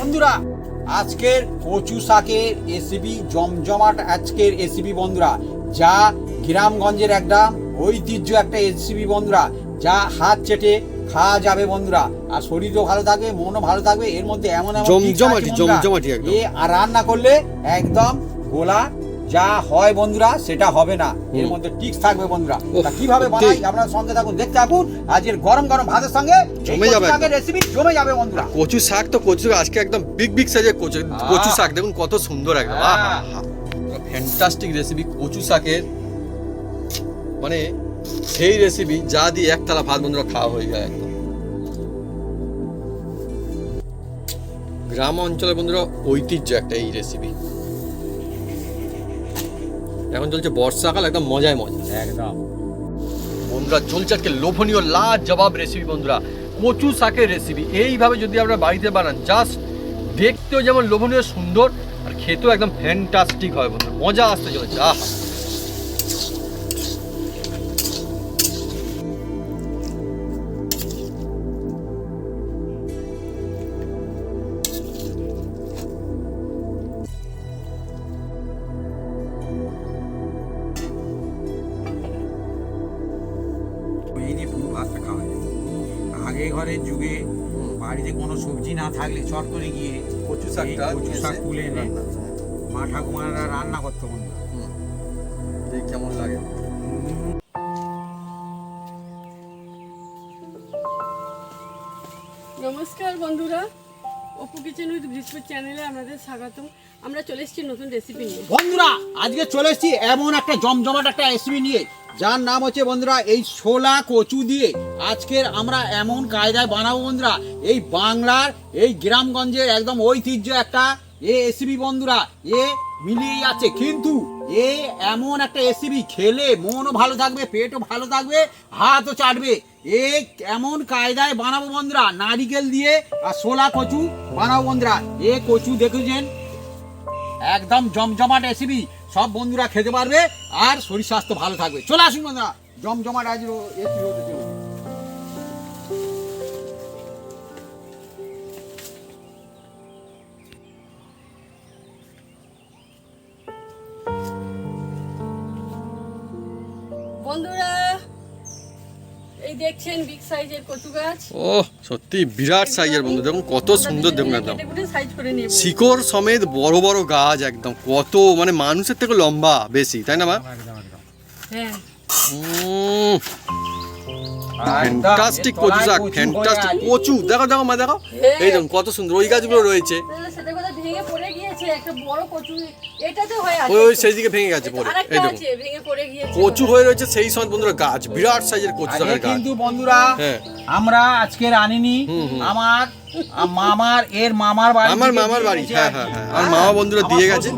বন্ধুরা আজকের কচু শাকের রেসিপি জমজমাট আজকের রেসিপি বন্ধুরা, যা গ্রামগঞ্জের একদম ঐতিহ্য একটা রেসিপি বন্ধুরা, যা হাত চেটে খাওয়া যাবে বন্ধুরা, আর শরীরও ভালো থাকবে, মনও ভালো থাকবে। এর মধ্যে এমন জমজমাটি একদম আর রান্না করলে একদম গোলা যা হয় বন্ধুরা সেটা হবে না। এর মধ্যে টিক্স থাকবে বন্ধুরা। তা কিভাবে বানাই আপনারা সঙ্গে থাকুন, দেখতে থাকুন। আজকের গরম গরম ভাতের সঙ্গে জমে যাবে রেসিপি জমে যাবে বন্ধুরা। কচু শাক তো কচু আজকে একদম বিগ সাইজের কচু শাক, দেখুন কত সুন্দর একদম ফ্যান্টাস্টিক রেসিপি কচু শাকের, মানে সেই রেসিপি যা দিয়ে এক থালা ভাত বন্ধুরা খাওয়া হয়ে যায় একদম। গ্রাম অঞ্চলের বন্ধুরা ঐতিহ্য একটা এই রেসিপি। এখন চলছে বর্ষাকাল, একদম মজায় মজা একদম বন্ধুরা। চলছে আজকে লোভনীয় লাজবাব রেসিপি বন্ধুরা, কচু শাকের রেসিপি। এইভাবে যদি আপনারা বাড়িতে বানান, জাস্ট দেখতেও যেমন লোভনীয় সুন্দর, আর খেতেও একদম ফ্যান্টাস্টিক হয় বন্ধুরা, মজা আসতে চলেছে। আহা, এই দিয়ে পুরো ভাতটা খাওয়া যায়। আগে ঘরের যুগে বাড়িতে কোনো সবজি না থাকলে চট করে গিয়ে কচু কচু শাক তুলে এনে মা ঠাকুমারা রান্না করতো বন্ধুরা। দেখ কেমন লাগে। নমস্কার বন্ধুরা, অপু কিচেন উইথ গ্রীষ্মের চ্যানেলে আপনাদের স্বাগতম। আমরা চলে এসেছি নতুন রেসিপি নিয়ে। বন্ধুরা আজকে চলে এসেছি এমন একটা জমজমাট একটা রেসিপি নিয়ে, যার নাম হচ্ছে বন্ধুরা এই ছোলা কচু দিয়ে আজকের আমরা এমন কায়দায় বানাবো বন্ধুরা। এই বাংলার এই গ্রামগঞ্জের একদম ঐতিহ্য একটা রেসিপি বন্ধুরা। এ মিলিয়ে যাচ্ছে, কিন্তু এ এমন একটা রেসিপি, খেলে মনও ভালো থাকবে, পেটও ভালো থাকবে, হাতও চাটবে। এ এমন কায়দায় বানাবো বন্ধুরা, নারিকেল দিয়ে আর ছোলা কচু বানাবো বন্ধুরা। এ কচু দেখেছেন একদম জমজমাট রেসিপি, সব বন্ধুরা খেতে পারবে আর শরীর স্বাস্থ্য ভালো থাকবে। চলে আসুন বন্ধুরা, জমজমাট আজ রেসিপি হতে চলেছে। বন্ধুরা এই দেখছেন বিগ সাইজের কচু গাছ। ও সত্যি বিরাট সাইজের বন্ধু, দেখুন কত সুন্দর, দেখুন একদম সাইজ করে নেব। শিকড় সমেত বড় বড় গাছ, একদম কত মানে মানুষের থেকে লম্বা বেশি, তাই না মা? হ্যাঁ, ফ্যান্টাস্টিক কচু শাক, ফ্যান্টাস্টিক কচু। দেখো দেখো মা, দেখো এই দেখুন কত সুন্দর ওই গাছগুলো রয়েছে। সেটা কথা ভেঙে পড়ে গিয়েছে, একটা বড় কচু এটাতে হয়ে আছে, ওই সেই দিকে ভেঙে গেছে পড়ে। এই দেখুন ভেঙে পড়ে গিয়েছে, কচু হয়ে রয়েছে সেই সময় বন্ধুরা গাছ, বিরাট সাইজের কচু শাকের গাছ। কিন্তু বন্ধুরা আমরা আজকের আনিনি, আমার মামার মামার বাড়ি, আমার মামার বাড়ি। হ্যাঁ হ্যাঁ হ্যাঁ, আমার মামা বন্ধুরা দিয়ে গেছে,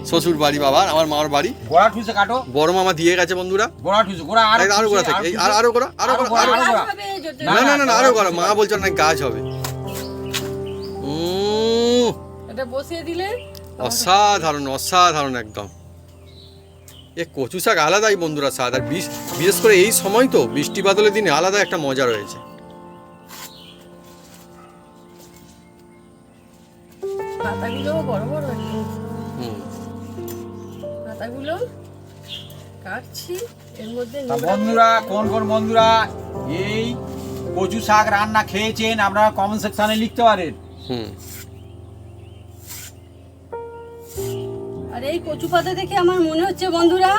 শ্বশুর বাড়ি বাবার, আমার মামার বাড়ি। গোড়া ঠুসে কাটো, বড় মামা দিয়ে গেছে বন্ধুরা। গোড়া ঠুসে, গোড়া আরো গোড়া থেকে আরো গোড়া, আরো গোড়া, আরো গোড়া। না না না আরো গোড়া, মা বলছে না গাছ হবে। এটা বসিয়ে দিলে অসাধারণ অসাধারণ একদম। এ কচু শাক আলাদাই বন্ধুরা স্বাদ, আর বিশেষ করে এই সময় তো বৃষ্টি বাদলের দিনে আলাদা একটা মজা রয়েছে। পাতাগুলো বড় বড় একদম, পাতাগুলো কাটছি এর মধ্যে। বন্ধুরা কোন কোন বন্ধুরা এই কচু শাক রান্না খেয়েছেন আপনারা কমেন্ট সেকশনে লিখতে পারেন। আর এই কচু পাতা দেখে আমার মনে হচ্ছে বন্ধুরা,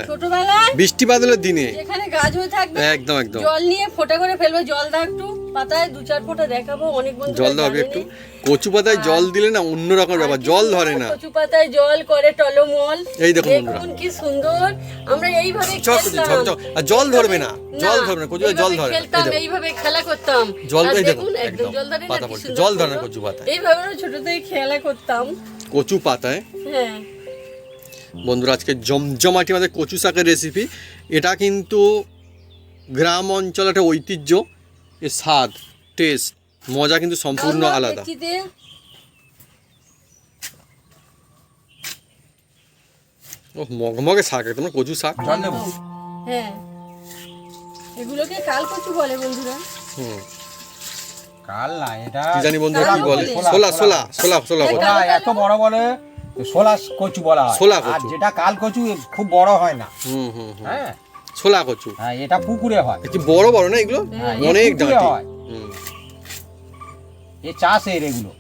ছোটবেলায় বৃষ্টি বাদলের দিনে এখানে গাছ হয়ে থাকবে, একদম একদম জল নিয়ে ফোঁটা করে ফেলবে, জল দাও একটু পাতায়, 2-4 ফোঁটা দেখাবো। অনেক বন্ধু জল দাও একটু, কচু পাতায় জল দিলে না অন্যরকম ব্যাপার, জল ধরে না। কচু পাতায় জল করে টলমল, এই দেখুন বন্ধুরা কি সুন্দর। আমরা এইভাবে আর জল ধরবে না, জল ধরবে না, কচু জল ধরে না, এইভাবে খেলা করতাম। জল এই দেখুন একদম পাতা পড়ছে, জল ধরে না কচু পাতায়। এইভাবে ছোট থেকে খেলা করতাম কচু পাতায়। হ্যাঁ বন্ধুরা আজকে জমজমাটি আমাদের কচু শাকের রেসিপি। এটা কিন্তু গ্রাম অঞ্চল একটা ঐতিহ্য, এর স্বাদ টেস্ট মজা কিন্তু সম্পূর্ণ আলাদা। ও মগমগে শাক, একদম কচু শাক। হ্যাঁ, এগুলোকে কাল কচু বলে বন্ধুরা। কাল না, এটা কি জানি বন্ধুরা কি বলে, ছোলা, ছোলা ছোলা ছোলা ছোলা কচু। ছোলা এত বড় বলে ছোলা কচু বলা হয়। ছোলা আর কচু। যেটা কাল কচু খুব বড় হয় না। হুম হুম হুম। হ্যাঁ ছোলা কচু হ্যাঁ, এটা পুকুরে হয়। কি বড় বড় না এগুলো, হ্যাঁ, অনেক এ পুকুরে ডাঁটি। হয়। হুম। এ চাষের এগুলো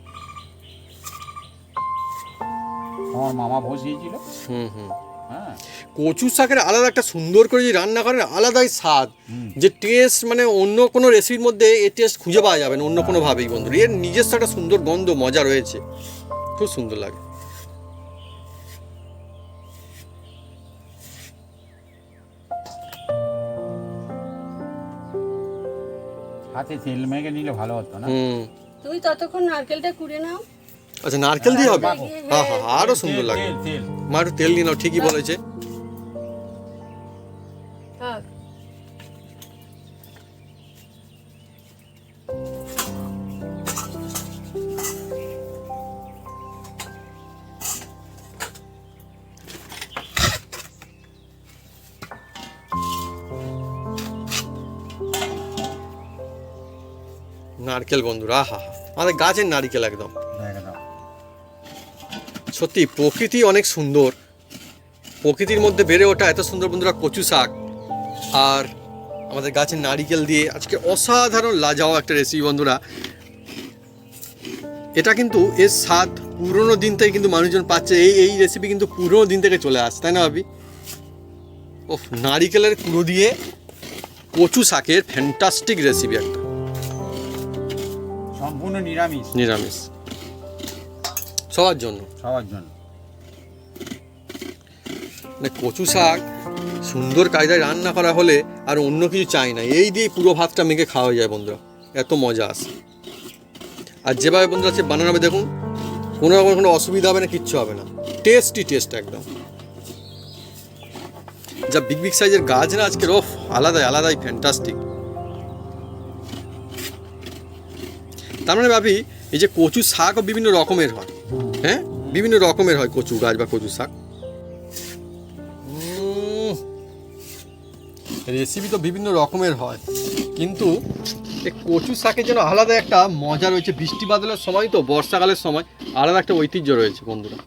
আমার মামা বসিয়েছিল। হুম হুম। হ্যাঁ কচু শাকের আলাদা একটা সুন্দর করে যে রান্না করেন, আলাদাই স্বাদ, হুম। যে টেস্ট মানে অন্য কোনো রেসিপির মধ্যে এই টেস্ট খুঁজে পাওয়া যাবে না অন্য কোনোভাবেই বন্ধুরা। এর নিজস্ব একটা সুন্দর গন্ধ মজা রয়েছে, খুব সুন্দর লাগে। হাতে তেল মেখে নিলে ভালো হতো না? হুম। তুমি ততক্ষণ নারকেলটা কুড়ে নাও। আচ্ছা নারকেল দিয়ে হবে, মাখো। হ্যাঁ হ্যাঁ আরো সুন্দর লাগে। তেল তেল মা একটু তেল দিয়ে নাও, ঠিকই বলেছে। থাক। নারকেল বন্ধুরা, আহা হা, আমাদের গাছের নারকেল একদম। একদম। সত্যি প্রকৃতি অনেক সুন্দর, প্রকৃতির মধ্যে বেড়ে ওঠা এত সুন্দর বন্ধুরা কচু শাক আর আমাদের গাছের নারকেল দিয়ে আজকে অসাধারণ লাজাও একটা রেসিপি বন্ধুরা। এটা কিন্তু এর স্বাদ পুরোনো দিন থেকে কিন্তু মানুষজন পাচ্ছে, এই রেসিপি কিন্তু পুরোনো দিন থেকে চলে আসছে, তাই না ভাবি? ও নারিকেলের কুড়ো দিয়ে কচু শাকের ফ্যান্টাস্টিক রেসিপি একটা, সম্পূর্ণ নিরামিষ, নিরামিষ সবার জন্য। সবার জন্য। মানে কচু শাক সুন্দর কায়দায় রান্না করা হলে আর অন্য কিছু চাই না, এই দিয়ে পুরো ভাতটা মেখে খাওয়া যায় বন্ধুরা, এত মজা আসে। আর যেভাবে বন্ধুরা আছে বানানো হবে দেখুন, কোনো রকম কোনো অসুবিধা হবে না, কিচ্ছু হবে না, টেস্টি টেস্ট একদম। যা বিগ বিগ সাইজের গাছ না আজকের, ওফ আলাদাই আলাদাই ফ্যান্টাস্টিক। তার মানে ভাবি এই যে কচু শাকও বিভিন্ন রকমের হয়, হ্যাঁ বিভিন্ন রকমের হয় কচু গাছ বা কচু শাক। রেসিপি তো বিভিন্ন রকমের হয়, কিন্তু এই কচু শাকের যেন আলাদা একটা মজা রয়েছে। বৃষ্টি বাদলের সময় তো, বর্ষাকালের সময় আলাদা একটা ঐতিহ্য রয়েছে বন্ধুরা।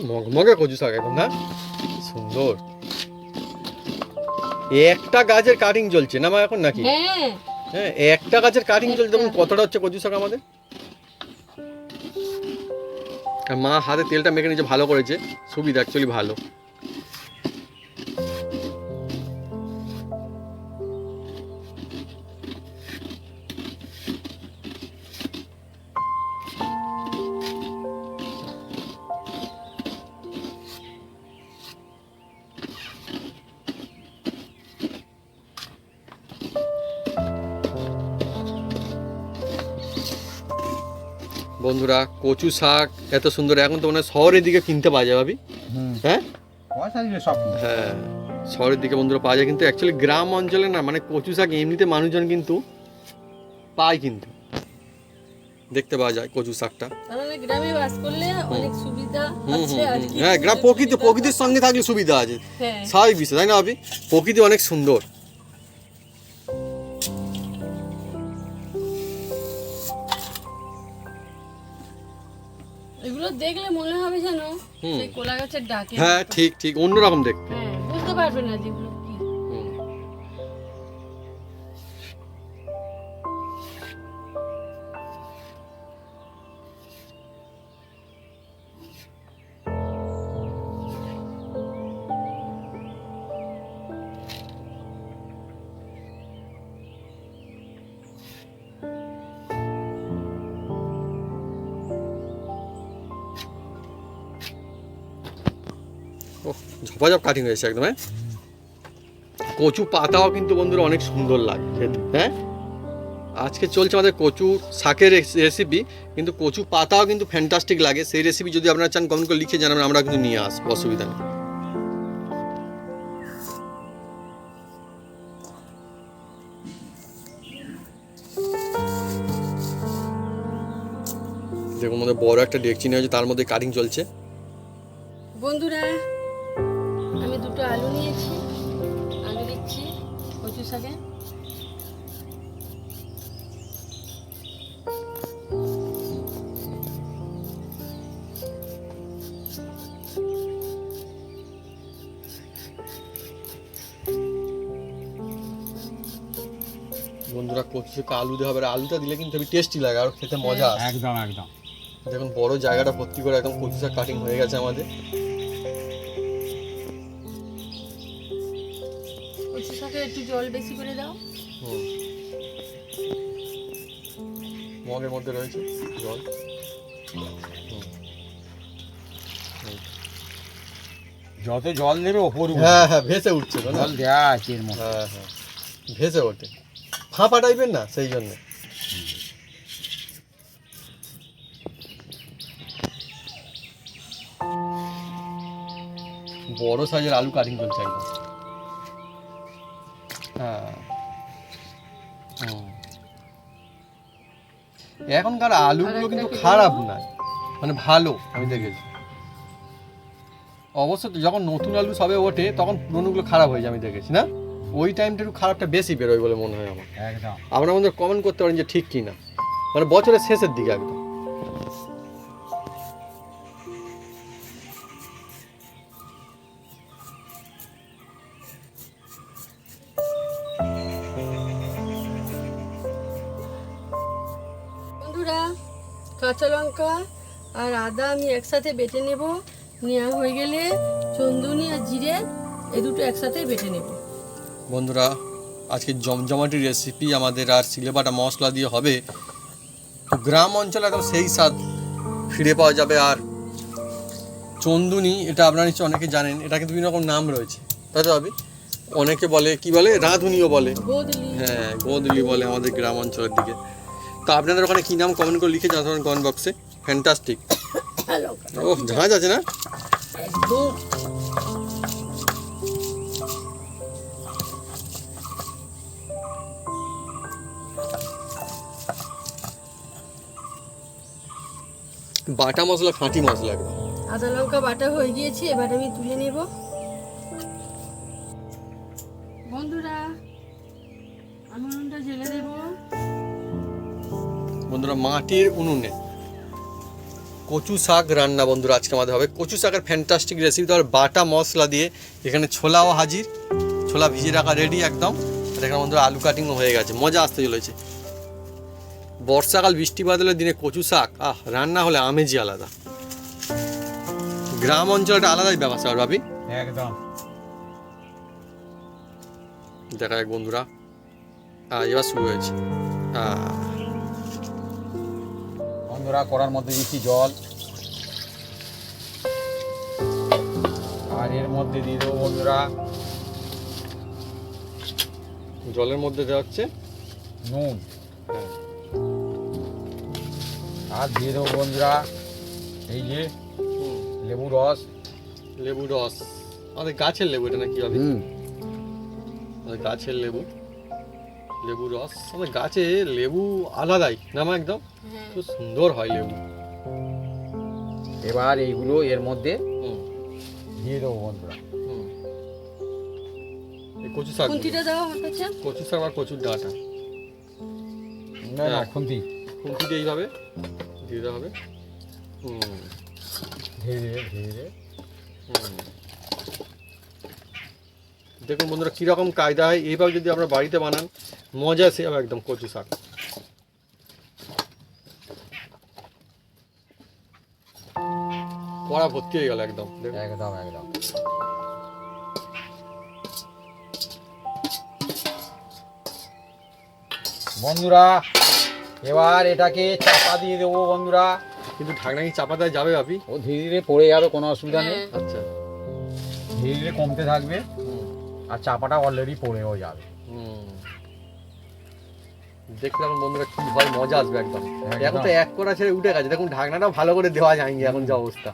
মগমগে কচু শাক একদম না, কি সুন্দর। একটা গাছের কাটিং চলছে না মা এখন নাকি? হ্যাঁ হ্যাঁ একটা গাছের কাটিং চলছে, তখন কতটা হচ্ছে কচু শাক আমাদের। আর মা হাতে তেলটা মেখে নিচে ভালো করেছে, সুবিধা অ্যাকচুয়ালি ভালো। বন্ধুরা কচু শাক এত সুন্দর, এখন তো মানে শহরের দিকে কিনতে পাওয়া যায় ভাবি, হ্যাঁ পয়সা দিলে সব কিছু। হ্যাঁ শহরের দিকে বন্ধুরা পাওয়া যায়, কিন্তু অ্যাকচুয়ালি গ্রাম অঞ্চলে না মানে কচু শাক এমনিতে মানুষজন কিন্তু পায়, কিন্তু দেখতে পাওয়া যায় কচু শাকটা। তাহলে গ্রামে বাস করলে অনেক সুবিধা হুম আছে আর কি। হ্যাঁ গ্রাম প্রকৃতির সঙ্গে থাকলে সুবিধা আছে, হ্যাঁ স্বাভাবিক বিষয় তাই না ভাবি? প্রকৃতি অনেক সুন্দর। এগুলো দেখলে মনে হবে যেন সেই কোলা গাছের ডাকে। হ্যাঁ ঠিক ঠিক অন্যরকম দেখতে। হ্যাঁ বুঝতে পারবে না যেগুলো কি। হুম। ওহ ঝপাঝপ কাটিং হয়েছে একদম। হ্যাঁ কচু পাতাও কিন্তু বন্ধুরা অনেক সুন্দর লাগে খেতে, হ্যাঁ আজকে চলছে আমাদের কচু শাকের রেসিপি, কিন্তু কচু পাতাও কিন্তু ফ্যান্টাস্টিক লাগে। সেই রেসিপি যদি আপনারা চান কমেন্ট করে লিখে জানাবেন, আমরা কিন্তু নিয়ে আসবো, অসুবিধা নেই। দেখুন আমাদের বড় একটা ডেকচি নিয়ে আছে, তার মধ্যে কাটিং চলছে। বন্ধুরা আমি দুটো আলু নিয়েছি, আলু দিচ্ছি কচু শাকে। বন্ধুরা কচু শাকে আলু দেওয়া হবে, আর আলুটা দিলে কিন্তু খুবই টেস্টি লাগে আর খেতে মজা আসে। একদম একদম। দেখুন বড় জায়গাটা ভর্তি করে একদম কচু শাক কাটিং হয়ে গেছে আমাদের। কচু শাকে একটু জল বেশি করে দাও। মগের মধ্যে রয়েছে জল। যত জল দেবে ওপর হ্যাঁ হ্যাঁ ভেসে উঠছে তো না? জল দেওয়া আছে এর মধ্যে। হ্যাঁ হ্যাঁ ভেসে ওঠে, ফাঁপা টাইপের না, সেই জন্য। বড় সাইজের আলু কাটিং চলছে একদম। হ্যাঁ এখনকার আলুগুলো কিন্তু খারাপ না, মানে ভালো আমি দেখেছি। অবশ্য যখন নতুন আলু সবে ওঠে তখন পুরোনোগুলো খারাপ হয়ে যায় আমি দেখেছি, না? ওই টাইমটা একটু খারাপটা বেশি বেরোয় বলে মনে হয় আমার। একদম। আপনারা আমাদের কমেন্ট করতে পারেন যে ঠিক কি না, মানে বছরের শেষের দিকে একদম। বন্ধুরা কাঁচা লঙ্কা আর আদা আমি একসাথে বেটে নেব, নেওয়া হয়ে গেলে চন্দুনি আর জিরে এই দুটো একসাথে বেটে নেব। বন্ধুরা আজকে জমজমাটি রেসিপি আমাদের আর সিলেবাটা মশলা দিয়ে হবে। তো গ্রাম অঞ্চলে একদম সেই স্বাদ ফিরে পাওয়া যাবে। আর চন্দুনি এটা আপনারা নিশ্চয়ই অনেকে জানেন, এটা কিন্তু বিভিন্ন রকম নাম রয়েছে, তাই তো ভাবি? অনেকে বলে কি বলে, রাঁধুনিও বলে, গোদলি, হ্যাঁ গোদলি বলে আমাদের গ্রাম অঞ্চলের দিকে। তো আপনাদের ওখানে কী নাম কমেন্ট করে লিখে জানাবেন কমেন্ট বক্সে। ফ্যান্টাস্টিক। লঙ্কা ও জাহাজ আছে না? একদম। বাটা মশলা, খাঁটি মশলা একদম। আদা লঙ্কা বাটা হয়ে গিয়েছে, এবার আমি তুলে নেব। বন্ধুরা আমি উনুনটা জ্বেলে দেব। বন্ধুরা মাটির উনুনে কচু শাক রান্না বন্ধুরা আজকে আমাদের হবে। কচু শাকের ফ্যান্টাস্টিক রেসিপি, তার বাটা মশলা দিয়ে। এখানে ছোলাও হাজির, ছোলা ভিজিয়ে রাখা রেডি একদম। আর এখানে বন্ধুরা আলু কাটিংও হয়ে গেছে, মজা আসতে চলেছে। বর্ষাকাল বৃষ্টি বাদলের দিনে কচু শাক রান্না হলে আমেজই আলাদা। গ্রাম অঞ্চলটা আলাদাই ব্যবস্থা ভাবি। একদম। দেখা যাক বন্ধুরা, এবার শুরু হয়েছে। বন্ধুরা কড়ার মধ্যে দিচ্ছি জল, আর এর মধ্যে দিয়ে দেবো বন্ধুরা জলের মধ্যে দেওয়া হচ্ছে নুন, আর দিয়ে দেবো বন্ধুরা এই যে লেবু রস। লেবু রস, আমাদের গাছের লেবু এটা নাকি হবে? আমাদের গাছের লেবু, লেবু রস। আমাদের গাছে লেবু আলাদাই না মা, একদম খুব সুন্দর হয় লেবু। এবার এইগুলো এর মধ্যে দিয়ে দেবো বন্ধুরা। এই কচু শাক, খুন্তিটা দাও আমার কাছে। কচু শাক আর কচুর ডাঁটা, না না হ্যাঁ। খুন্তি খুন্তি দিয়ে এইভাবে দিয়ে দেওয়া হবে। ধীরে ধীরে ধীরে ধীরে। দেখুন বন্ধুরা কীরকম কায়দা হয়, এইভাবে যদি আমরা বাড়িতে বানান মজা সে হবে একদম কচু শাক। কড়া ভর্তি হয়ে গেল একদম। একদম একদম। বন্ধুরা এবার এটাকে চাপা দিয়ে দেবো বন্ধুরা। কিন্তু ঢাকনা কি চাপা দেওয়া যাবে আপনি? ও ধীরে ধীরে পড়ে যাবে, কোনো অসুবিধা নেই। আচ্ছা। ধীরে ধীরে কমতে থাকবে, আর চাপাটা অলরেডি পড়েও যাবে। দেখতে এখন বন্ধুরা কি হয়, মজা আসবে একদম। এখন তো এক করা ছেড়ে উঠে গেছে, দেখুন ঢাকনাটা ভালো করে দেওয়া যায়নি এখন যা অবস্থা,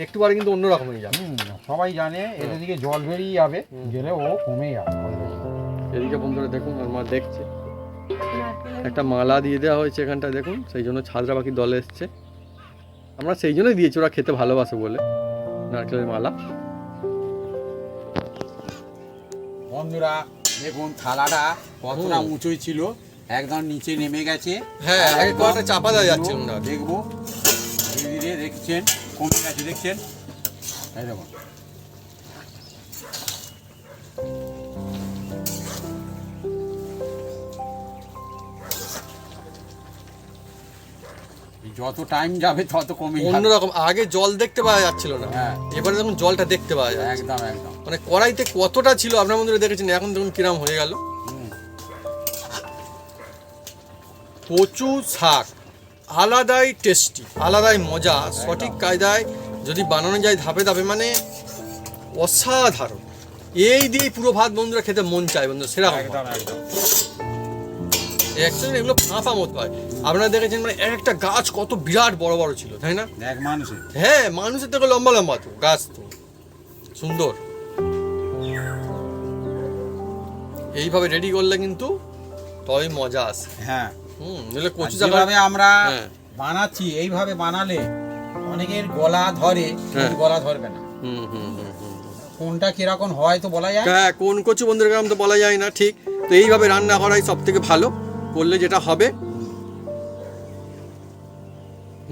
একটু পরে কিন্তু অন্যরকম হয়ে যাবে। সবাই জানে এদিকে জল বেরিয়ে যাবে, গেলে ও কমে যাবে। এদিকে বন্ধুরা দেখুন আমার দেখছে একটা মালা দিয়ে দেওয়া হয়েছে এখানটা, দেখুন সেই জন্য ছাদরা পাখির দলে এসছে, আমরা সেই জন্যই দিয়েছি, ওরা খেতে ভালোবাসে বলে নারকেলের মালা। বন্ধুরা দেখুন থালাটা কতটা উঁচুই ছিল, একদম নিচে নেমে গেছে। হ্যাঁ, আগে কড়াটা চাপা দেওয়া যাচ্ছিল না। দেখবো ধীরে ধীরে, দেখছেন কমে গেছে, দেখছেন এই দেখুন। যত টাইম যাবে তত কমে যাবে। অন্যরকম, আগে জল দেখতে পাওয়া যাচ্ছিল না, হ্যাঁ এবারে দেখুন জলটা দেখতে পাওয়া যায় একদম একদম। মানে কড়াইতে কতটা ছিল আপনার বন্ধুরা দেখেছেন, এখন দেখুন কিরাম হয়ে গেল। কচু শাক আলাদাই টেস্টি, আলাদাই মজা, সঠিক কায়দায় যদি বানানো যায় ধাপে ধাপে, মানে অসাধারণ। এই দিয়ে পুরো ভাত বন্ধুরা খেতে মন চায় বন্ধুরা, সেরকম। একদম একদম। অ্যাকচুয়ালি এগুলো ফাঁপা মতো হয়, আপনারা দেখেছেন মানে একটা গাছ কত বিরাট বড় বড় ছিল, তাই না? এক মানুষে হ্যাঁ, মানুষের থেকে লম্বা লম্বা তো গাছ, তো সুন্দর। এইভাবে রেডি করলে কিন্তু তবেই মজা আসে। হ্যাঁ, নইলে কচু যেভাবে আমরা হ্যাঁ। বানাচ্ছি এইভাবে বানালে অনেকের গলা ধরে, হ্যাঁ। গলা ধরবে না। কোনটা কিরকম হয় তো বলা যায়। হ্যাঁ, কোন কচু বন্ধুরা গ্রাম তো বলা যায় না, ঠিক। তো এইভাবে রান্না করাই সব থেকে ভালো, করলে যেটা হবে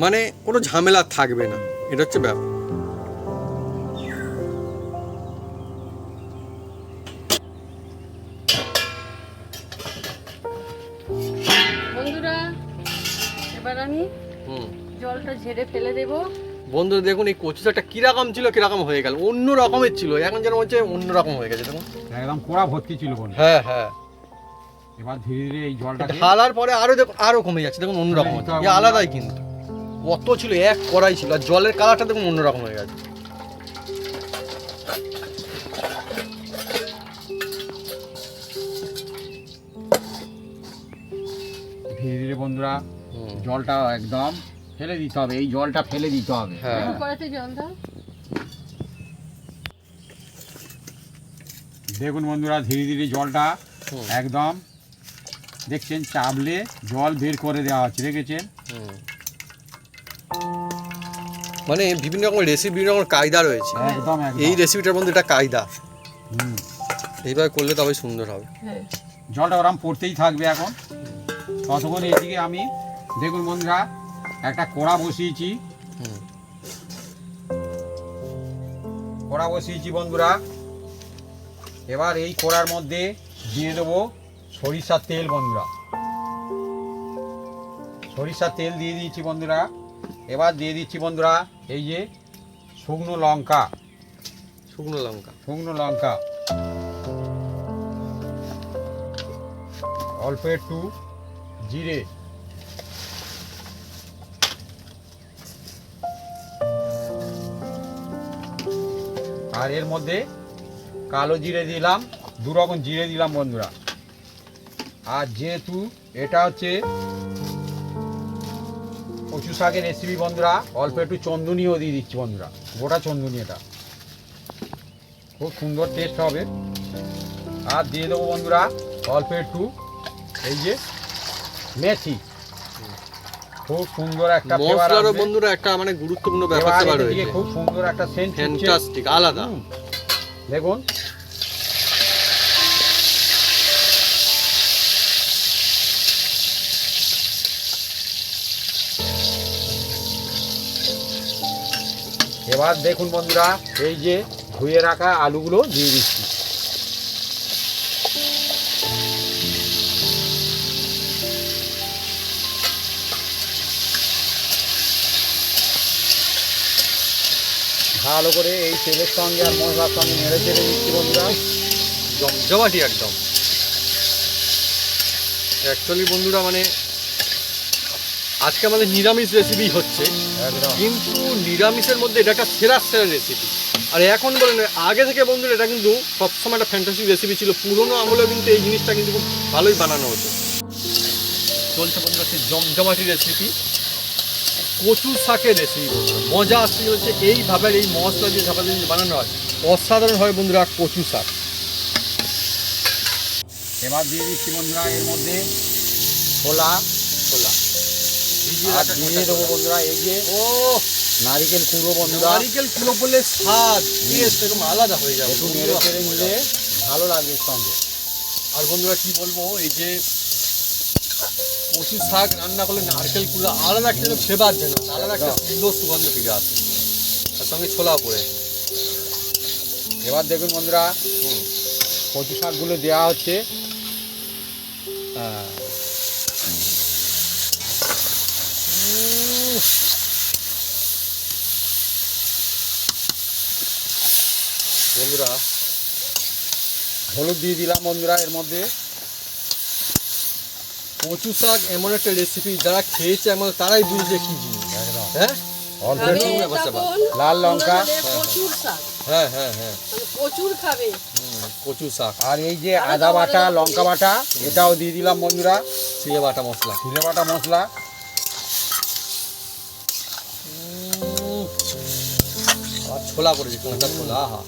মানে কোনো ঝামেলা থাকবে না, এটা হচ্ছে ব্যাপার। বন্ধুরা এবার আমি জলটা ঝেড়ে ফেলে দেবো। বন্ধুরা দেখুন এই কচু শাকটা কিরকম ছিল, কিরকম হয়ে গেল, অন্য রকমের ছিল, এখন যেন হচ্ছে অন্য রকম হয়ে গেছে, দেখুন একদম কোড়া ভর্তি ছিল বন্ধু। হ্যাঁ হ্যাঁ। এবার ধীরে ধীরে এই জলটা ঢালার পরে আরো দেখুন আরো কমে যাচ্ছে, দেখুন অন্য রকম হচ্ছে, আলাদাই কিন্তু কত ছিল, এক কড়াই ছিল, আর জলের কালারটা দেখুন অন্য রকম হয়ে গেছে। ধীরে ধীরে বন্ধুরা জলটা একদম ফেলে দিতে হবে, এই জলটা ফেলে দিতে হবে। হ্যাঁ। কড়াইতে জল দাও। দেখুন বন্ধুরা ধীরে ধীরে জলটা একদম দেখছেন চাপলে জল বের করে দেওয়া হচ্ছে, দেখেছেন? মানে বিভিন্ন রকমের রেসিপি, বিভিন্ন রকমের কায়দা রয়েছে, একদম একদম। এই রেসিপিটার মধ্যে এটা কায়দা, হুম। এইভাবে করলে তবে সুন্দর হবে। হ্যাঁ, জলটা ওরম পড়তেই থাকবে এখন ততক্ষণ। এদিকে আমি দেখুন বন্ধুরা একটা কড়া বসিয়েছি, কড়া বসিয়েছি বন্ধুরা। এবার এই কড়ার মধ্যে দিয়ে দেবো সরিষার তেল বন্ধুরা, সরিষার তেল দিয়ে দিয়েছি বন্ধুরা। এবার দিয়ে দিচ্ছি বন্ধুরা এই যে শুকনো লঙ্কা, শুকনো লঙ্কা, শুকনো লঙ্কা, অল্প একটু জিরে, আর এর মধ্যে কালো জিরে দিলাম, দু রকম জিরে দিলাম বন্ধুরা। আর যেহেতু এটা হচ্ছে কচু শাকের রেসিপি বন্ধুরা, অল্প একটু চন্দনিও দিয়ে দিচ্ছি বন্ধুরা, গোটা চন্দনি, এটা খুব সুন্দর টেস্ট হবে। আর দিয়ে দেবো বন্ধুরা অল্প একটু এই যে মেথি, খুব সুন্দর একটা ফ্লেভার মশলারও আসবে। বন্ধুরা একটা মানে গুরুত্বপূর্ণ ব্যাপার এবার স্যাপার এদিকে রয়েছে, খুব সুন্দর একটা সেন্ট ফ্যান্টাস্টিক, আলাদা। দেখুন এবার দেখুন বন্ধুরা এই যে ধুয়ে রাখা আলুগুলো দিয়ে দিচ্ছি। ভালো করে এই তেলের সঙ্গে আর মশলার সঙ্গে নেড়ে চেড়ে দিচ্ছি বন্ধুরা। জমজমাটি একদম। অ্যাকচুয়ালি বন্ধুরা মানে আজকে আমাদের নিরামিষ রেসিপি হচ্ছে, একদম কিন্তু নিরামিষের মধ্যে এটা একটা সেরা রেসিপি। আর এখন বলেন আগে থেকে বন্ধুরা এটা কিন্তু সবসময় একটা ফ্যান্টাসি রেসিপি ছিল, পুরোনো আমলেও কিন্তু এই জিনিসটা কিন্তু খুব ভালোই বানানো হতো। চলছে বন্ধুরা সেই জমজমাটি রেসিপি, কচু শাকের রেসিপি বন্ধুরা। মজা আসতে চলছে এইভাবে, এই মশলা দিয়ে ঝাপা দিয়ে বানানো হয় অসাধারণ হয় বন্ধুরা কচু শাক। এবার দিয়ে দিচ্ছি বন্ধুরা এর মধ্যে ছোলা আর দিয়ে দেবো বন্ধুরা এই যে নারিকেল কুড়ো বন্ধুরা। নারিকেল কুড়ো বলে স্বাদ টেস্ট এরকম আলাদা হয়ে যাবে, একটু নেড়ে চেড়ে নিলে ভালো লাগবে এর সঙ্গে। আর বন্ধুরা কি বলবো, এই যে কচু শাক রান্না করলে নারকেল কুড়া আলাদা একটা ফ্লেভার যেন, আলাদা একটা সুন্দর সুগন্ধ ফিরে আসে, তার সঙ্গে ছোলা পড়ে। এবার দেখুন বন্ধুরা কচু শাকগুলো দেওয়া হচ্ছে। বন্ধুরা হলুদ দিয়ে দিলাম বন্ধুরা এর মধ্যে। কচু শাক এমন একটা রেসিপি যারা খেয়েছে এমন তারাই বুঝবে কি জিনিস। একদম হ্যাঁ অল্প খাবে একটু তখন লাল লঙ্কা। প্রচুর শাক, হ্যাঁ হ্যাঁ হ্যাঁ মানে প্রচুর খাবে। কচু শাক আর এই যে আদা বাটা লঙ্কা বাটা এটাও দিয়ে দিলাম বন্ধুরা, চিড়ে বাটা মশলা। জিরে বাটা মশলা। আর ছোলা করেছি, কাঁচা ছোলা। আহা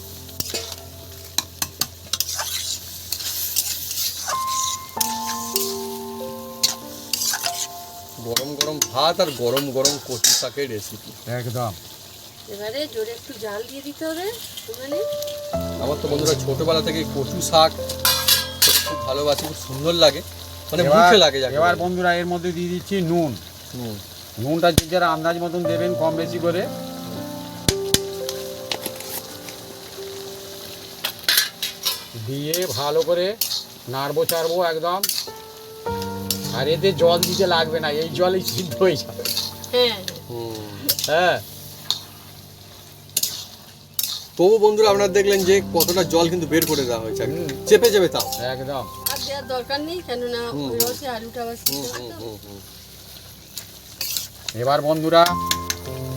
গরম গরম ভাত আর গরম গরম কচু শাকের রেসিপি একদম এবারে জোরে একটু জাল দিয়ে দিতে হবে মানে। আমার তো বন্ধুরা ছোটবেলা থেকে কচু শাক খুব ভালোবাসি, খুব সুন্দর লাগে, মানে এবার- মুখে লাগে যাকে এবার বলে। বন্ধুরা এর মধ্যে দিয়ে দিচ্ছি নুন। হুম, নুনটা যে যারা আন্দাজ মতন দেবেন কম বেশি করে। দিয়ে ভালো করে নাড়বো চাড়বো একদম। আর এতে জল দিতে লাগবে না, এই জলেই সিদ্ধ হয়ে যাবে। হ্যাঁ হুম। হ্যাঁ তবু বন্ধুরা আপনারা দেখলেন যে কতটা জল কিন্তু বের করে দেওয়া হয়েছে, হুম। চেপে চেপে তাও। একদম। আর দেওয়ার দরকার নেই, কেননা হুম, ওই হুম। রসে আলুটা আবার সিদ্ধ হয় তো। এবার বন্ধুরা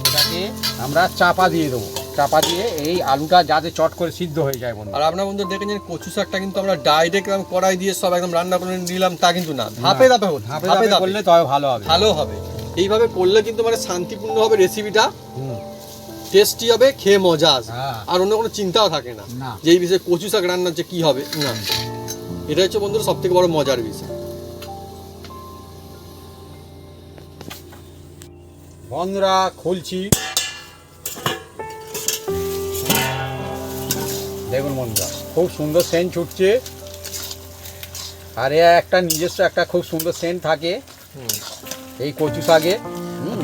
এটাকে আমরা চাপা দিয়ে দেবো। চাপা দিয়ে এই আলুটা যাতে চট করে সিদ্ধ হয়ে যায় বন্ধু। আর আপনারা বন্ধুরা দেখেছেন কচু শাকটা কিন্তু আমরা ডাইরেক্ট কড়াই দিয়ে সব একদম রান্না করে নিলাম তা কিন্তু না, ধাপে ধাপে হচ্ছে, ধাপে ধাপে করলে তবে ভালো হবে। ভালো হবে। এইভাবে করলে কিন্তু মানে শান্তিপূর্ণ হবে রেসিপিটা, হুম। টেস্টি হবে, খেয়ে মজা আসবে। হ্যাঁ। আর অন্য কোনো চিন্তাও থাকে না না। যে এই বিষয়ে কচু শাক রান্নার যে কি হবে, না, এটা হচ্ছে বন্ধুরা সব থেকে বড় মজার বিষয়। বন্ধুরা খুলছি, দেখুন বন্ধুরা খুব সুন্দর সেন্ট ছুটছে। আর এ একটা নিজস্ব একটা খুব সুন্দর সেন্ট থাকে এই কচু শাকে।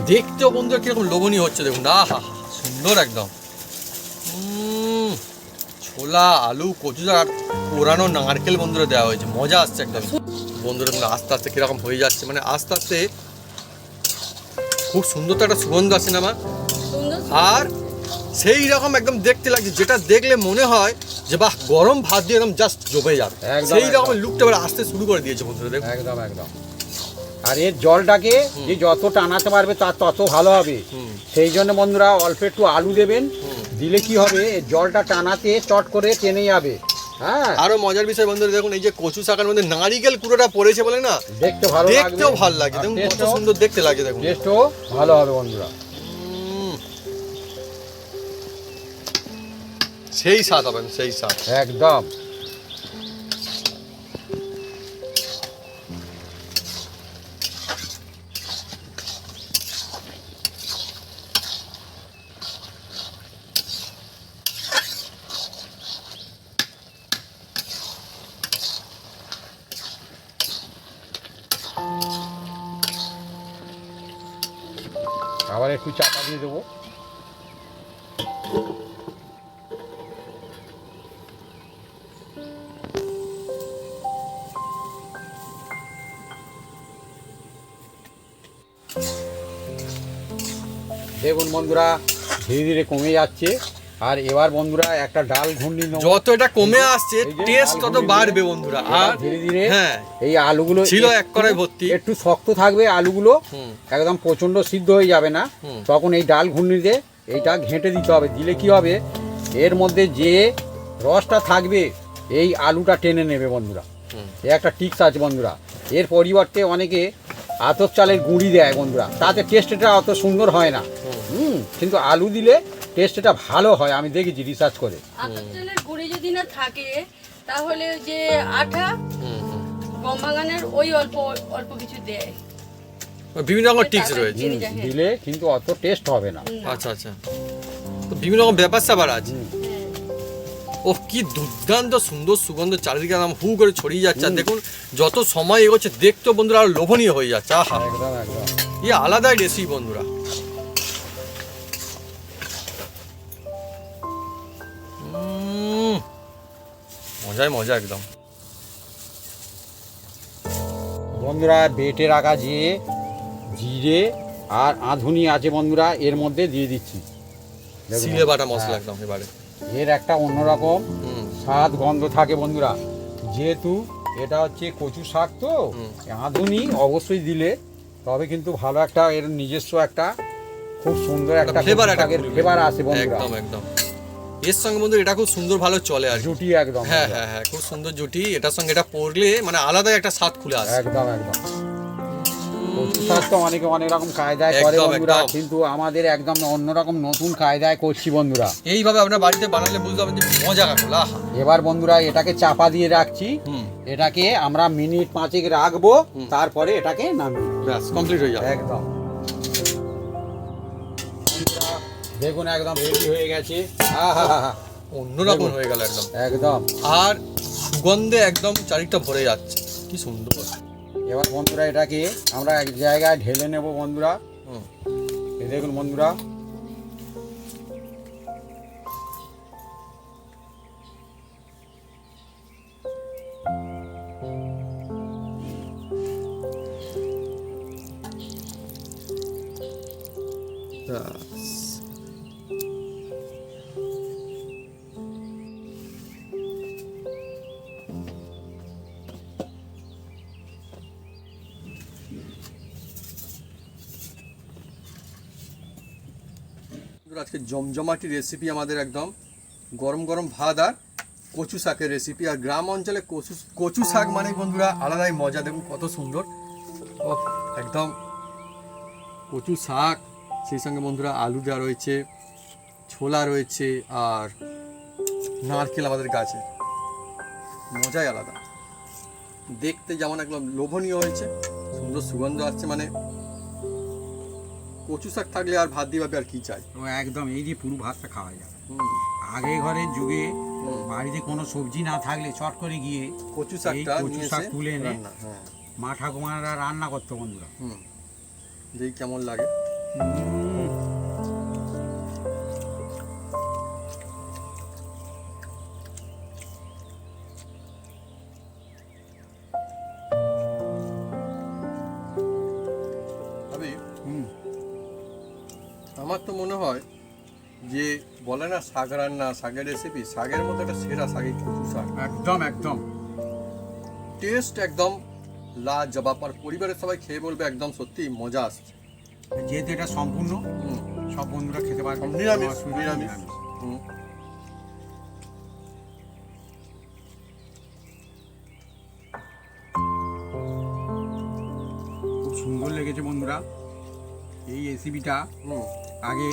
দেখতেও বন্ধুরা কিরকম লোভনীয় হচ্ছে দেখুন, আহা সুন্দর একদম। ছোলা আলু কচু শাক আর পোড়ানো নারকেল বন্ধুরা দেওয়া হয়েছে, মজা আসছে একদম। বন্ধুরা মানে আস্তে আস্তে কিরকম হয়ে যাচ্ছে, মানে আস্তে আস্তে খুব সুন্দর তো একটা সুগন্ধ আসছে না আমার। সুন্দর আর সেই রকম একদম দেখতে লাগছে, যেটা দেখলে মনে হয় যে বাহ গরম ভাত দিয়ে একদম জাস্ট জমে যাবে, একদম, সেই রকম একদম। লুকটা এবার আসতে শুরু করে দিয়েছে বন্ধুরা দেখুন। একদম একদম। আর এর জলটাকে যে যত টানাতে পারবে তার তত ভালো হবে। হুম। সেই জন্য বন্ধুরা অল্প একটু আলু দেবেন, দিলে কি হবে এর জলটা টানাতে চট করে টেনে যাবে। হ্যাঁ, আরো মজার বিষয় বন্ধুরা দেখুন, এই যে কচু শাকের মধ্যে নারিকেল কুড়োটা পড়েছে বলে না, দেখতে ভালো লাগবে, দেখতেও ভালো লাগে, আর দেখুন কত টেস্টও- সুন্দর দেখতে লাগে দেখুন। টেস্টও ভালো হবে বন্ধুরা। সেই স্বাদ হবে, সেই স্বাদ। একদম। আবার একটু চাপা দিয়ে দেবো। দেখুন বন্ধুরা ধীরে ধীরে কমে যাচ্ছে। আর এবার বন্ধুরা একটা ডাল ঘূর্ণি নেবো। যত এটা কমে আসছে এই যে টেস্ট ডাল তত ঘুগনি বাড়বে দিয়ে বন্ধুরা। এবার আর ধীরে ধীরে হ্যাঁ এই আলুগুলো ছিল এক একটু- কড়াই ভর্তি। একটু শক্ত থাকবে আলুগুলো, হুম। একদম প্রচন্ড সিদ্ধ হয়ে যাবে না। হুম। তখন এই ডাল ঘূর্ণিতে এইটা ঘেঁটে দিতে হবে। দিলে কি হবে এর মধ্যে যে রসটা থাকবে এই আলুটা টেনে নেবে বন্ধুরা। হুম। এ একটা টিক্স আছে বন্ধুরা। এর পরিবর্তে অনেকে আতপ চালের গুঁড়ি দেয় বন্ধুরা, তাতে টেস্টটা অত সুন্দর হয় না। কিন্তু আলু দিলে টেস্টটা ভালো হয়, আমি দেখেছি রিসার্চ করে। আতপ চালের গুঁড়ি যদি না থাকে তাহলে ওই যে আঠা গম বাগানের ওই অল্প অল্প কিছু দেয়, বিভিন্ন রকম টিপস রয়েছে। দিলে কিন্তু অত টেস্ট হবে না। আচ্ছা আচ্ছা, তো বিভিন্ন রকম ব্যাপার স্যাপার আছে। ও কি দুর্দান্ত সুন্দর সুগন্ধ চারিদিকে নাম হু করে ছড়িয়ে যাচ্ছে। আর দেখুন যত সময় এগোচ্ছে দেখতে বন্ধুরা আরো লোভনীয় হয়ে যাচ্ছে। আহা, একদম একদম ইয়ে আলাদাই রেসিপি বন্ধুরা। মজাই মজা একদম। বন্ধুরা বেটে রাখা জিরে আর আধুনি আছে বন্ধুরা, এর মধ্যে দিয়ে দিচ্ছি। দেখুন, সিলে বাটা মশলা একদম এবারে। এর একটা অন্যরকম হুম, স্বাদ গন্ধ থাকে বন্ধুরা। যেহেতু এটা হচ্ছে কচু শাক, তো আধুনি অবশ্যই দিলে তবে কিন্তু ভালো একটা এর নিজস্ব একটা খুব সুন্দর একটা ফ্লেভার একটা ফ্লেভার আসে বন্ধুরা। একদম একদম। এর সঙ্গে বন্ধু এটা খুব সুন্দর ভালো চলে আর কি। জুটি একদম। হ্যাঁ হ্যাঁ হ্যাঁ, খুব সুন্দর জুটি। এটার সঙ্গে এটা পড়লে মানে আলাদা একটা স্বাদ খুলে আসে। একদম একদম। কচু শাক তো অনেকে অনেক রকম কায়দায় করে একদম, বন্ধুরা, একদম। কিন্তু আমাদের একদম অন্যরকম নতুন কায়দায় করছি বন্ধুরা। এইভাবে আপনার বাড়িতে বানালে বুঝতে পারবেন যে মজা কাটলো। আহা, এবার বন্ধুরা এটাকে চাপা দিয়ে রাখছি। হুম, এটাকে আমরা মিনিট 5 রাখবো, তারপরে এটাকে নামিয়ে নেবো। ব্যাস কমপ্লিট হয়ে যাবে। একদম। বন্ধুরা, দেখুন একদম রেডি হয়ে গেছে। আহা, অন্যরকম হয়ে গেল একদম। একদম। আর সুগন্ধে একদম চারিদিকটা ভরে যাচ্ছে, কি সুন্দর। এবার বন্ধুরা এটাকে আমরা এক জায়গায় ঢেলে নেব বন্ধুরা। হুম, এই দেখুন বন্ধুরা, ব্যাস। আজকে জমজমাটি রেসিপি আমাদের একদম গরম গরম ভাত আর কচু শাকের রেসিপি। আর গ্রাম অঞ্চলে কচু শাক মানে বন্ধুরা আলাদাই মজা। দেখুন কত সুন্দর। ও একদম কচু শাক, সেই সঙ্গে বন্ধুরা আলু দেওয়া রয়েছে, ছোলা রয়েছে আর নারকেল আমাদের গাছে। মজাই আলাদা, দেখতে যেমন একদম লোভনীয় হয়েছে, সুন্দর সুগন্ধ আসছে। মানে কচু শাক থাকলে আর ভাত দিয়ে ভাবে আর কি চাই। তো একদম এই যে পুরো ভাতটা খাওয়া যায়। হুম, আগে ঘরের যুগে হুম। বাড়িতে কোনো সবজি না থাকলে চট করে গিয়ে কচু এই শাকটা কচু নিয়ে শাক এসে তুলে এনে রান্না। হ্যাঁ, মা ঠাকুমারা রান্না করতো বন্ধুরা। হুম, দেখি কেমন লাগে। ভাবি, আমার তো মনে হয় যে বলে না শাক রান্না, শাকের রেসিপি, শাকের মধ্যে একটা সেরা শাক এই কচু শাক। একদম একদম। টেস্ট একদম লাজবাব। আর পরিবারের সবাই খেয়ে বলবে একদম সত্যি মজা আসছে। যেহেতু এটা সম্পূর্ণ হুম, সব বন্ধুরা খেতে পারবে, নিরামিষ, কোনো অসুবিধা নেই, নিরামিষ। নিরামিষ। হুম। খুব সুন্দর লেগেছে বন্ধুরা এই রেসিপিটা। হুম, আগে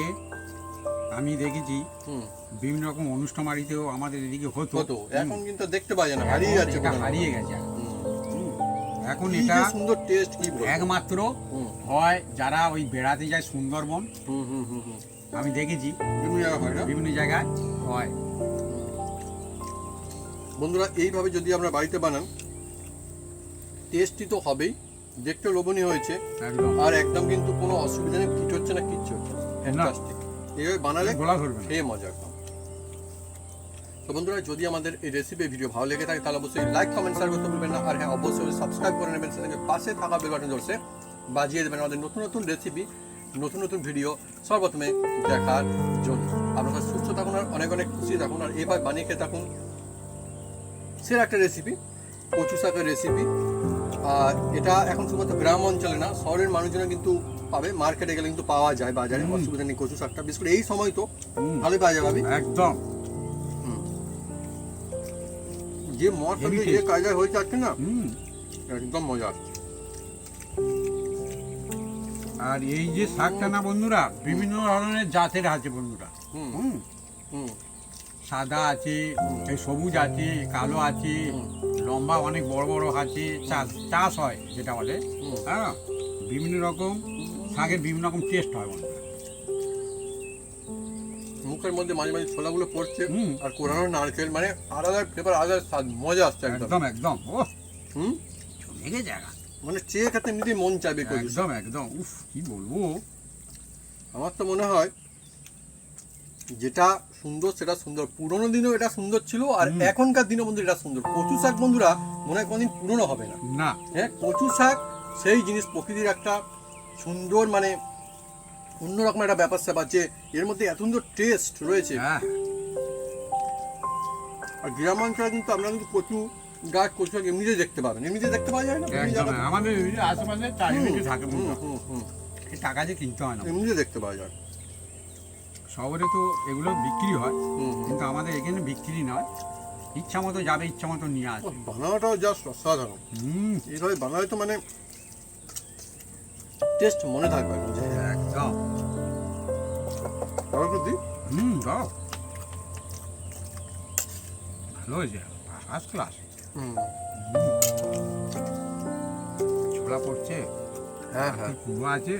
আমি দেখেছি হুম, বিভিন্ন রকম অনুষ্ঠান বাড়িতেও আমাদের এদিকে হতো। কত এখন কিন্তু দেখতে পাই না, হারিয়ে এখন যাচ্ছে এটা কোথাও। হারিয়ে গেছে। হুম, এখন কি এটা যে সুন্দর টেস্ট, কি বলবো। একমাত্র হুম, হয় যারা ওই বেড়াতে যায় সুন্দরবন, হুম, হুম, হুম, হুম। আমি দেখেছি বিভিন্ন জায়গা হয় না বিভিন্ন জায়গায় হয়। বন্ধুরা। এইভাবে যদি আমরা বাড়িতে বানান টেস্টি তো হবেই, দেখতে লোভনীয় হয়েছে, একদম আর একদম কিন্তু কোনো অসুবিধা নেই, কিছু হচ্ছে না, কিচ্ছু হচ্ছে না। Fantastic। এইভাবে বানালে গোলা ধরবে না। খেয়ে মজা একদম। তো বন্ধুরা, যদি আমাদের এই রেসিপি ভিডিও ভালো লেগে থাকে তাহলে অবশ্যই লাইক কমেন্ট শেয়ার করতে ভুলবেন না। আর হ্যাঁ, অবশ্যই সাবস্ক্রাইব করে নেবেন, সেটাকে পাশে থাকা বেল বাটন জোরসে বাজিয়ে দেবেন আমাদের নতুন নতুন রেসিপি, নতুন নতুন ভিডিও সর্বপ্রথমে দেখার জন্য। আপনারা সুস্থ থাকুন আর অনেক অনেক খুশি থাকুন, আর এবার বানিয়ে খেয়ে থাকুন সেরা একটা রেসিপি, কচু শাকের রেসিপি। আর এটা এখন শুধুমাত্র গ্রাম অঞ্চলে না, শহরের মানুষজনরা কিন্তু পাবে, মার্কেটে গেলে কিন্তু পাওয়া যায় বাজারে, অসুবিধা নেই। কচু শাকটা বিশেষ করে এই সময় তো ভালোই পাওয়া যাবে। একদম যে মশলা দিয়ে যে কায়দায় হয়ে যাচ্ছে না, হুম একদম মজা আসছে। আর এই যে শাকটা না বন্ধুরা বিভিন্ন ধরনের জাতের আছে বন্ধুরা। হুম। হুম, হুম সাদা আছে, এই সবুজ আছে, কালো আছে, লম্বা অনেক বড় বড় আছে, চাষ চাষ হয় যেটা বলে। হুম। হ্যাঁ, বিভিন্ন রকম শাকের বিভিন্ন রকম টেস্ট হয় বন্ধুরা। মুখের মধ্যে মাঝে মাঝে ছোলাগুলো পড়ছে হুম। আর কোরানো নারকেল, মানে আলাদা ফ্লেভার, আলাদা স্বাদ, মজা আসছে একদম। একদম একদম, ও হুম, লেগে জায়গা, মানে চেয়ে খেতে এমনিতেই মন চাইবে কচু শাক। একদম একদম, উফ কি বলবো। আমার তো মনে হয় যেটা সুন্দর সেটা সুন্দর, পুরোনো দিনেও এটা সুন্দর ছিল, আর হুম। এখনকার দিনে বন্ধু এটা সুন্দর। কচু শাক বন্ধুরা মনে হয় কোনোদিন পুরনো হবে না। না, হ্যাঁ, কচু শাক সেই জিনিস, প্রকৃতির একটা সুন্দর, মানে অন্যরকম একটা ব্যাপার স্যাপার, যে এর মধ্যে এত সুন্দর টেস্ট রয়েছে। হ্যাঁ, আর গ্রামাঞ্চলে কিন্তু আপনারা কিন্তু কচু গাছ, কচু শাক এমনিতে দেখতে পাবেন, এমনিতে দেখতে পাওয়া যায় না বিভিন্ন একদম জায়গাতে? আমাদের এই যে আশেপাশে চারিদিকে থাকে হুম, বন্ধুরা, হুম, হুম, এই টাকা দিয়ে কিনতে হয় না। এমনিতে দেখতে পাওয়া যায়। শহরে তো এগুলো বিক্রি হয়, হুম, হুম। কিন্তু আমাদের এখানে বিক্রি নয়, ইচ্ছা মতো যাবে, ইচ্ছা মতো নিয়ে আসবে। বানানোটাও জাস্ট অসাধারণ। হুম, এইভাবে বানালে তো মানে টেস্ট মনে থাকবে না যে একদম, আরো একটু দিই। দাও, ভালো হয়েছে, ফার্স্ট ক্লাস। হুম, ছোলা পড়ছে, হ্যাঁ হ্যাঁ, কুমড়ো আছে,